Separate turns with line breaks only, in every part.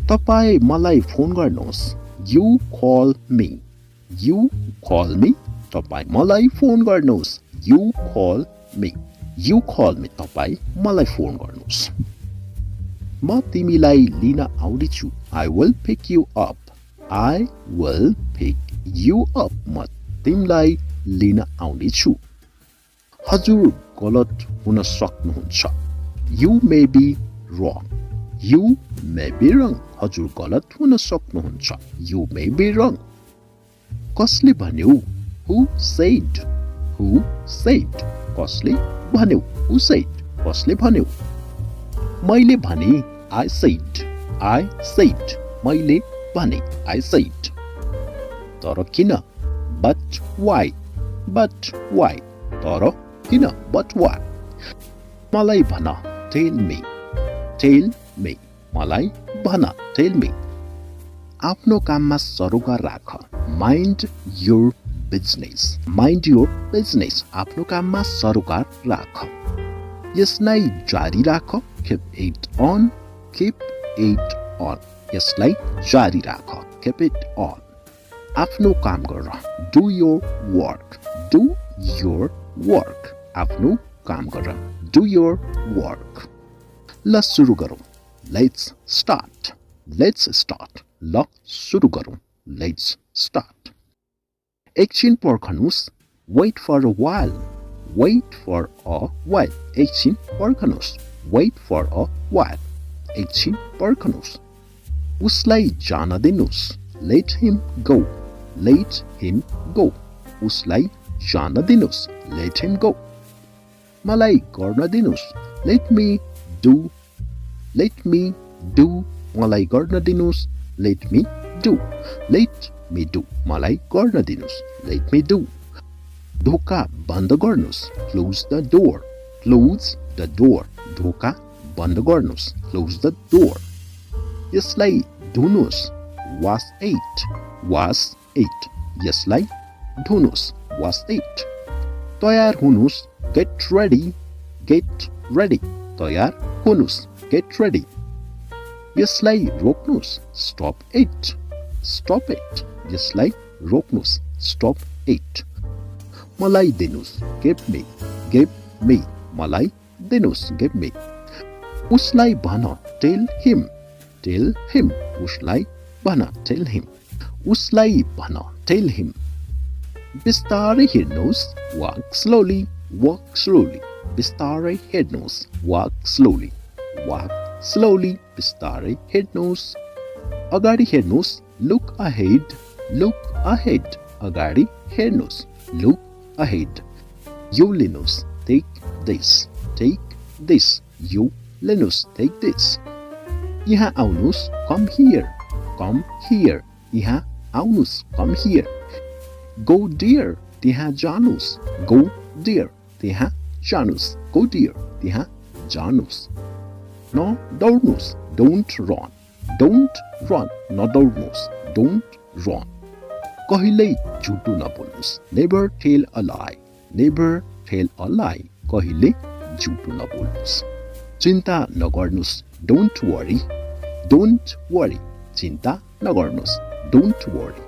तपाईं मलाई फोन गर्नुहोस्. You call me. You call me. तपाईं मलाई फोन गर्नुहोस्. You call me. You call me. तपाईं मलाई फोन गर्नुहोस्. म तिमीलाई लिन आउँदैछु. I will pick you up. I will pick you up. म तिमीलाई लिन आउँदैछु. हजुर गलत हुन सक्नुहुन्छ. You may be wrong. You may be wrong. हजुर गलत हुन सक्नुहुन्छ. You may be wrong. कसले भन्यो? Who said? Who said? कसले भन्यो? Who said? कसले भन्यो? मैले भने. I said. I said. मैले भने. I said. तर किन? But why? But why? तर किन? But why? मलाई भन. Tell me. Tell me. मलाई भन. Tell me. आफ्नो काममा सरोकार राख. Mind your business. Mind your business. आफ्नो काममा सरोकार राख. यसलाई जारी राख. Keep it on. Keep it on. यसलाई जारी राख. Keep it on. आफ्नो काम गर. Do your work. Do your work. आफ्नो काम गर. Do your work. ल सुरु गरौँ. Let's start. Let's start. ल सुरु गरौँ. Let's start. एकछिन पर्खनुस्. Wait for a while. Wait for a while. एकछिन पर्खनुस्. Wait for a while. एकछिन पर्खनुस्. उसलाई जान दिनुस्. Let him go. Let him go. उसलाई जान दिनुस्. Let him go. मलाई गर्न दिनुस्. Let me do. Let me do. मलाई गर्न दिनुस्. Let me do. Let me do. मलाई गर्न दिनुस्. Let me do. ढोका बन्द गर्नुस्. Close the door. Close the door. ढोका बन्द गर्नुस्. Close the door. यसलाई धुनुस्. Wash it. Wash it. यसलाई धुनुस्. Wash it. तयार हुनुस्. Get ready. Get ready. तयार हुनुस्. Get ready. यसलाई रोक्नुस्. Stop it. Stop it. यसलाई रोक्नुस्. Stop it. मलाई दिनुस्. Give me. Give me. मलाई दिनुस्. Give me. उसलाई भन. Tell him. Tell him. उसलाई भन. Tell him. उसलाई भन. Tell him. बिस्तारै हिँड्नुस्. Walk slowly. Walk slowly. बिस्तारै हिँड्नुस्. Walk slowly. Walk slowly. बिस्तारै हिँड्नुस्. अगाडि हेर्नुस्. Look ahead. Look ahead. अगाडि हेर्नुस्. Look ahead. यो लिनुस्. Take this. Take this. यो लिनुस्. Take this. यहाँ आउनुस्. Come here. Come here. यहाँ आउनुस्. Come here. Go there. त्यहाँ जानुस्. Go there. त्यहाँ जानुस्. Go there. त्यहाँ जानुस्. नदौड्नुस्. Don't run. Don't run. नदौड्नुस्. Don't run. कहिल्यै झुटो नबोल्नुस्. Never tell a lie. Never tell a lie. कहिल्यै झुटो नबोल्नुस्. चिन्ता नगर्नुस्. Don't worry. Don't worry. चिन्ता नगर्नुस्. Don't worry.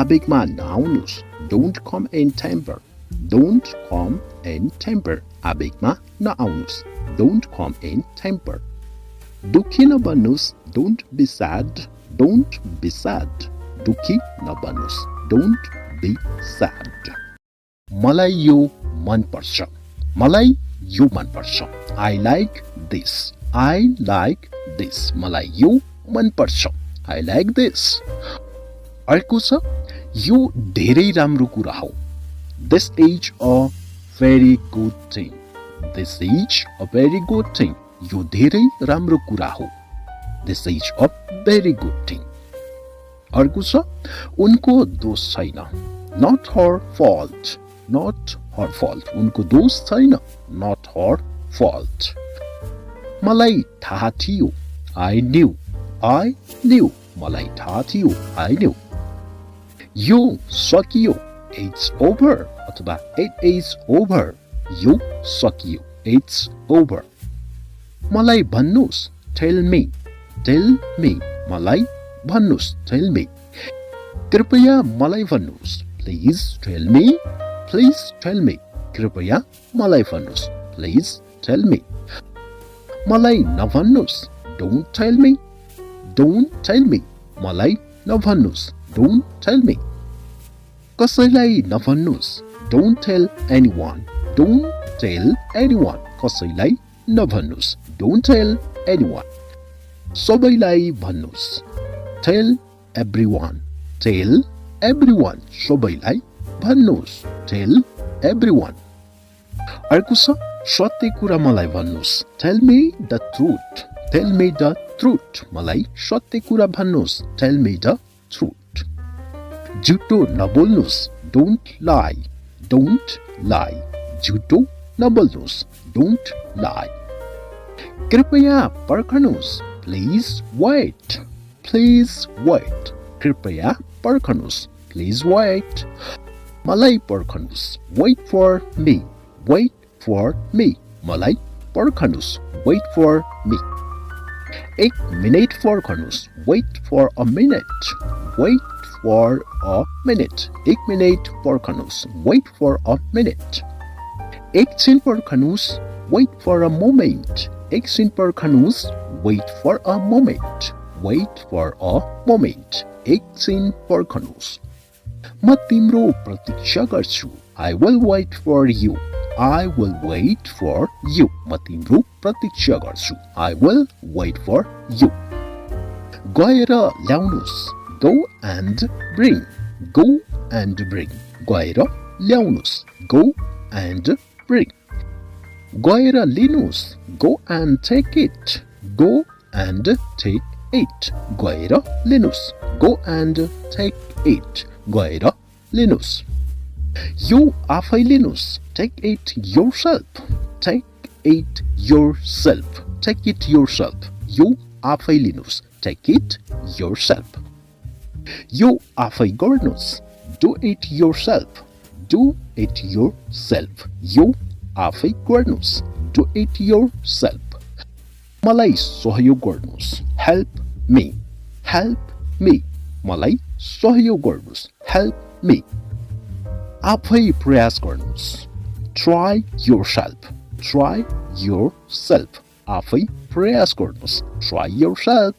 आवेगमा नआउनुस्. Don't come in temper. Don't come in temper. आवेगमा नआउनुस्. Don't come in temper. दुखी नबन्नुस्. Don't be sad. Don't be sad. दुखी नबन्नुस्. Don't be sad. मलाई यो मन पर्छ. मलाई यो मन पर्छ. I like this. I like this. मलाई यो मन पर्छ. I like this. अर्को छ. यो धेरै राम्रो कुरा हो. This is a very good thing. This is a very good thing. यो धेरै राम्रो कुरा हो. This is a very good thing. अर्को छ. उनको दोष छैन. Not her fault. Not her fault. उनको दोष छैन. Not her fault. मलाई थाहा थियो. I knew. I knew. मलाई थाहा थियो. I knew. यो सकियो. It's over. अथवा it is over. यो सकियो. It's over. मलाई भन्नुस्. Tell me. Tell me. मलाई भन्नुस्, tell me. कृपया मलाई भन्नुस्, please tell me. Please tell me. कृपया मलाई भन्नुस्, please tell me. मलाई नभन्नुस्, don't tell me. Don't tell me. मलाई नभन्नुस्, don't tell me. कसैलाई नभन्नुस्, don't tell anyone. Don't tell anyone. कसैलाई नभन्नुस्, don't tell anyone. सबैलाई भन्नुस्, tell everyone. Tell everyone. सबैलाई भन्नुस्, tell everyone. अर्को छ सत्य कुरा मलाई भन्नुस्, tell me the truth. Tell me the truth. मलाई सत्य कुरा भन्नुस्, tell me the truth. झुटो नबोल्नुस्, don't lie. Don't lie. झुटो नबोल्नुस्, don't lie. कृपया पर्खनुस्, please wait. Please wait. कृपया पर्खनुस्, please wait. मलाई पर्खनुस्, wait for me. Wait for me. मलाई पर्खनुस्, wait for me. एक मिनेट पर्खनुस्, wait for a minute. Wait for a minute. एक मिनेट पर्खनुस्, wait for a minute. एकछिन पर्खनुस्, wait for a moment. एकछिन पर्खनुस्, wait for a moment. Wait for a moment. एकछिन पर्खनुस्. म तिम्रो प्रतीक्षा गर्छु. I will wait for you. I will wait for you. म तिम्रो प्रतीक्षा गर्छु. I will wait for you. गएर ल्याउनुस्, go and bring. Go and bring. गएर ल्याउनुस्, go and bring. गएर लिनुस्, go and take it. Go and take it. गएर लिनुस्, go and take it. गएर लिनुस्. यो आफै लिनुस्, take it yourself. Take it yourself. Take it yourself. यो आफै लिनुस्, take it yourself. यो आफै गर्नुस्, do it yourself. Do it yourself. यो आफै गर्नुस्, do it yourself. मलाई सहयोग गर्नुस्, help me. Help me. मलाई सहयोग गर्नुस्, help me. आफै प्रयास गर्नुस्, try yourself. Try yourself. आफै प्रयास गर्नुस्, try yourself.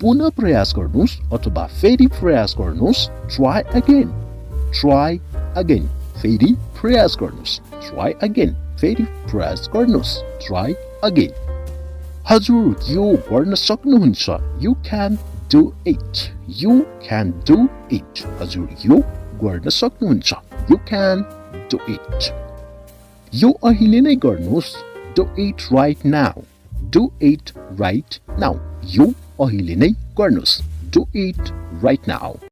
पुनः प्रयास गर्नुस् अथवा फेरि प्रयास गर्नुस्, try again. Try again. फेरि प्रयास गर्नुस्, try again. फेरि प्रयास गर्नुस्, try again. हजुर यो गर्न सक्नुहुन्छ, you can do it. You can do it. हजुर यो गर्न सक्नुहुन्छ, you can do it. यो अहिले नै गर्नुस्, do it right now. Do it right now. यो अहिले नै गर्नुस्, do it right now.